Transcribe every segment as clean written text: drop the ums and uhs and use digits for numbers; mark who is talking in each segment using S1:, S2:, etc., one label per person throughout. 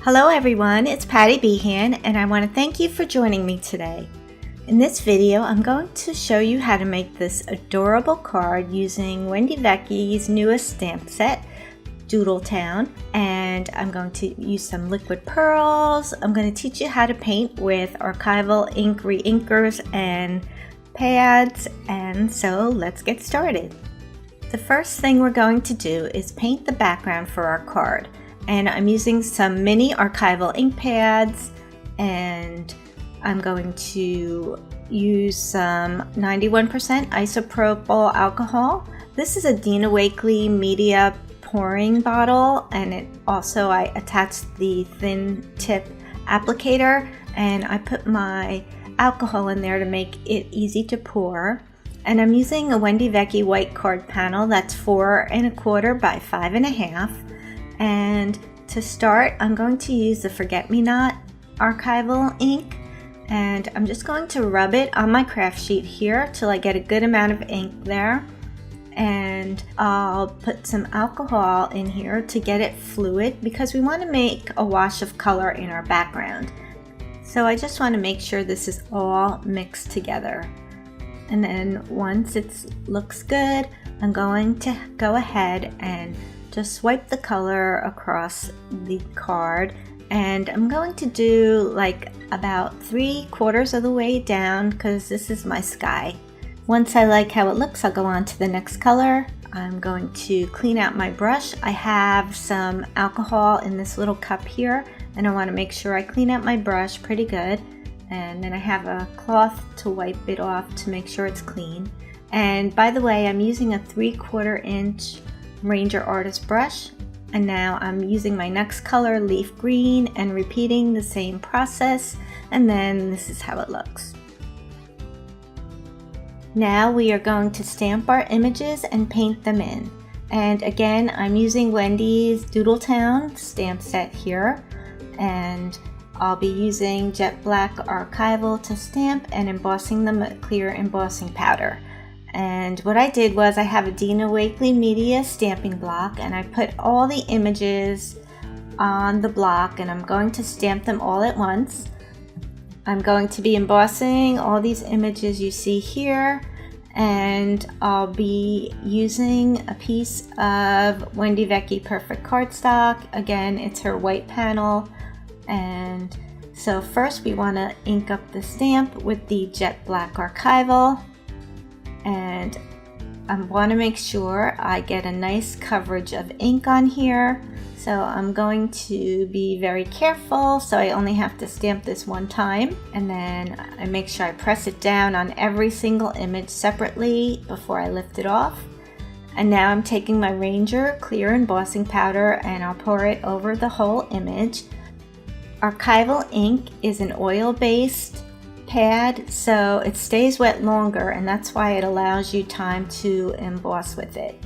S1: Hello everyone, it's Patty Behan and I want to thank you for joining me today. In this video, I'm going to show you how to make this adorable card using Wendy Vecchi's newest stamp set, Doodle Town, and I'm going to use some liquid pearls. I'm going to teach you how to paint with archival ink reinkers and pads, and so let's get started. The first thing we're going to do is paint the background for our card. And I'm using some mini archival ink pads, and I'm going to use some 91% isopropyl alcohol. This is a Dina Wakley media pouring bottle, and it also I attached the thin tip applicator, and I put my alcohol in there to make it easy to pour. And I'm using a Wendy Vecchi white card panel that's 4 1/4 by 5 1/2. And to start, I'm going to use the Forget-Me-Not archival ink, and I'm just going to rub it on my craft sheet here till I get a good amount of ink there. And I'll put some alcohol in here to get it fluid because we want to make a wash of color in our background. So I just want to make sure this is all mixed together. And then once it looks good, I'm going to go ahead and just swipe the color across the card, and I'm going to do like about 3/4 of the way down because this is my sky. Once I like how it looks, I'll go on to the next color. I'm going to clean out my brush. I have some alcohol in this little cup here, and I want to make sure I clean out my brush pretty good, and then I have a cloth to wipe it off to make sure it's clean. And by the way, I'm using a 3/4 inch Ranger Artist brush, and now I'm using my next color, leaf green, and repeating the same process, and then this is how it looks. Now we are going to stamp our images and paint them in, and again I'm using Wendy's Doodle Town stamp set here, and I'll be using jet black archival to stamp and embossing them with clear embossing powder. And what I did was I have a Dina Wakley media stamping block, and I put all the images on the block, and I'm going to stamp them all at once. I'm going to be embossing all these images you see here, and I'll be using a piece of Wendy Vecchi Perfect cardstock. Again, it's her white panel. And so first we want to ink up the stamp with the jet black archival. And I want to make sure I get a nice coverage of ink on here, so I'm going to be very careful, so I only have to stamp this one time, and then I make sure I press it down on every single image separately before I lift it off. And now I'm taking my Ranger clear embossing powder and I'll pour it over the whole image. Archival ink is an oil-based pad, so it stays wet longer, and that's why it allows you time to emboss with it.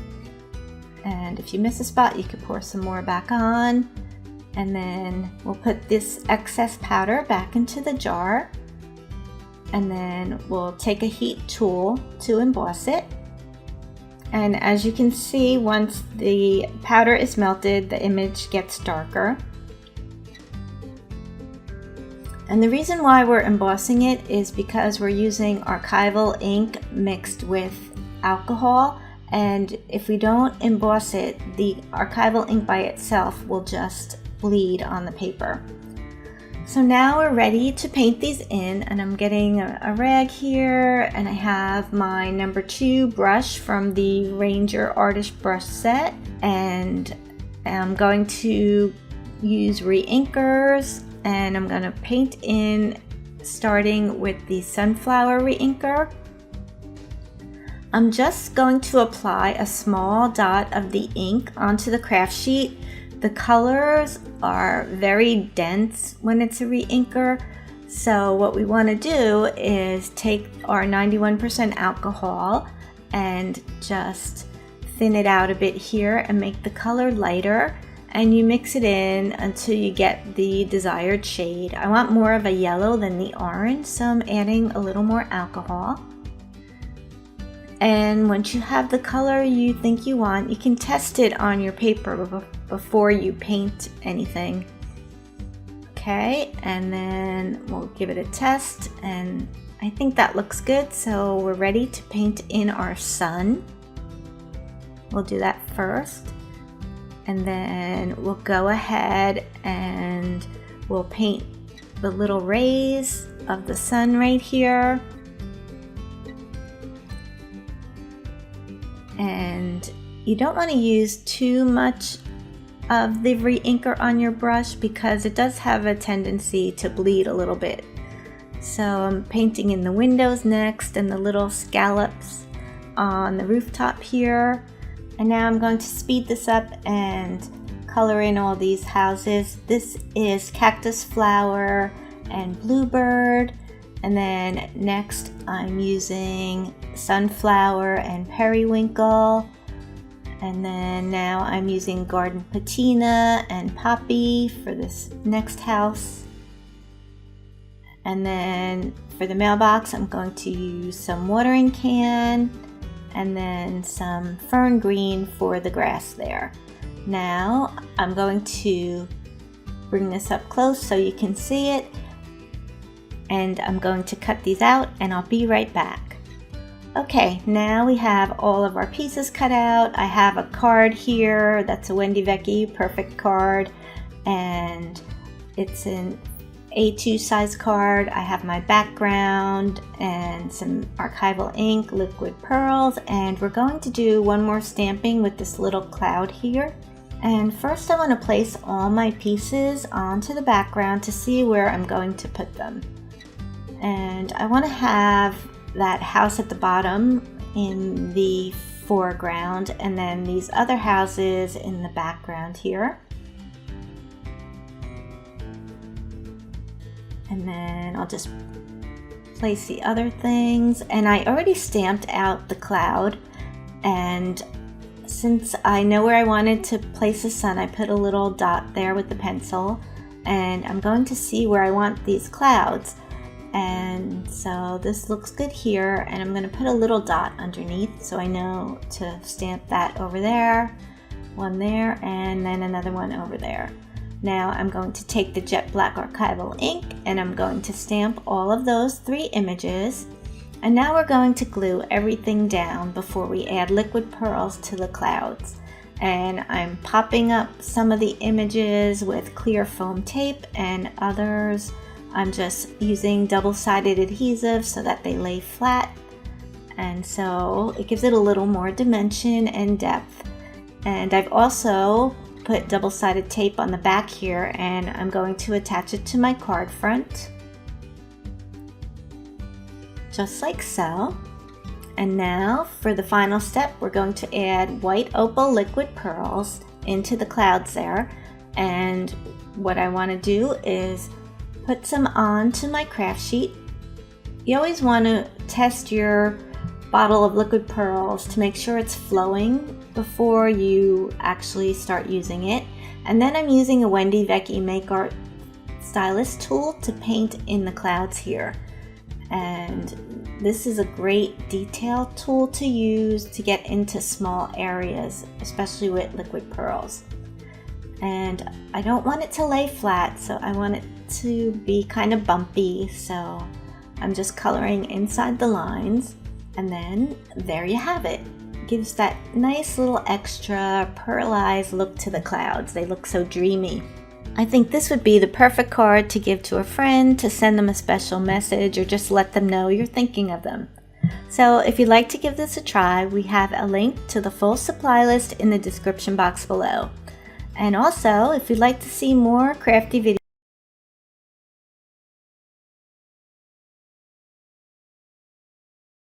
S1: And if you miss a spot, you can pour some more back on, and then we'll put this excess powder back into the jar, and then we'll take a heat tool to emboss it. And as you can see, once the powder is melted, the image gets darker. And the reason why we're embossing it is because we're using archival ink mixed with alcohol, and if we don't emboss it, the archival ink by itself will just bleed on the paper. So now we're ready to paint these in, and I'm getting a rag here, and I have my number 2 brush from the Ranger Artist brush set, and I'm going to use reinkers. And I'm going to paint in starting with the sunflower reinker. I'm just going to apply a small dot of the ink onto the craft sheet. The colors are very dense when it's a reinker, so what we want to do is take our 91% alcohol and just thin it out a bit here and make the color lighter. And you mix it in until you get the desired shade. I want more of a yellow than the orange, so I'm adding a little more alcohol. And once you have the color you think you want, you can test it on your paper before you paint anything. Okay, and then we'll give it a test, and I think that looks good, so we're ready to paint in our sun. We'll do that first, and then we'll go ahead and we'll paint the little rays of the sun right here. And you don't want to use too much of the re-inker on your brush because it does have a tendency to bleed a little bit. So I'm painting in the windows next and the little scallops on the rooftop here. And now I'm going to speed this up and color in all these houses. This is cactus flower and bluebird. And then next I'm using sunflower and periwinkle. And then now I'm using garden patina and poppy for this next house. And then for the mailbox, I'm going to use some watering can and then some fern green for the grass there. Now I'm going to bring this up close so you can see it. And I'm going to cut these out and I'll be right back. Okay, now we have all of our pieces cut out. I have a card here that's a Wendy Vecchi perfect card, and it's an A2 size card. I have my background and some archival ink, liquid pearls, and we're going to do one more stamping with this little cloud here. And first I want to place all my pieces onto the background to see where I'm going to put them. And I want to have that house at the bottom in the foreground and then these other houses in the background here. And then I'll just place the other things, and I already stamped out the cloud, and since I know where I wanted to place the sun, I put a little dot there with the pencil, and I'm going to see where I want these clouds. And so this looks good here, and I'm going to put a little dot underneath so I know to stamp that over there, one there, and then another one over there. Now I'm going to take the jet black archival ink and I'm going to stamp all of those 3 images, and now we're going to glue everything down before we add liquid pearls to the clouds. And I'm popping up some of the images with clear foam tape, and others I'm just using double-sided adhesive so that they lay flat, and so it gives it a little more dimension and depth. And I've also put double-sided tape on the back here, and I'm going to attach it to my card front, just like so. And now for the final step, we're going to add white opal liquid pearls into the clouds there. And what I want to do is put some onto my craft sheet. You always want to test your bottle of liquid pearls to make sure it's flowing before you actually start using it. And then I'm using a Wendy Vecchi Make Art Stylus tool to paint in the clouds here. And this is a great detail tool to use to get into small areas, especially with liquid pearls. And I don't want it to lay flat, so I want it to be kind of bumpy, so I'm just coloring inside the lines, and then there you have it. Gives that nice little extra pearlized look to the clouds. They look so dreamy. I think this would be the perfect card to give to a friend, to send them a special message, or just let them know you're thinking of them. So if you'd like to give this a try, we have a link to the full supply list in the description box below. And also, if you'd like to see more crafty videos,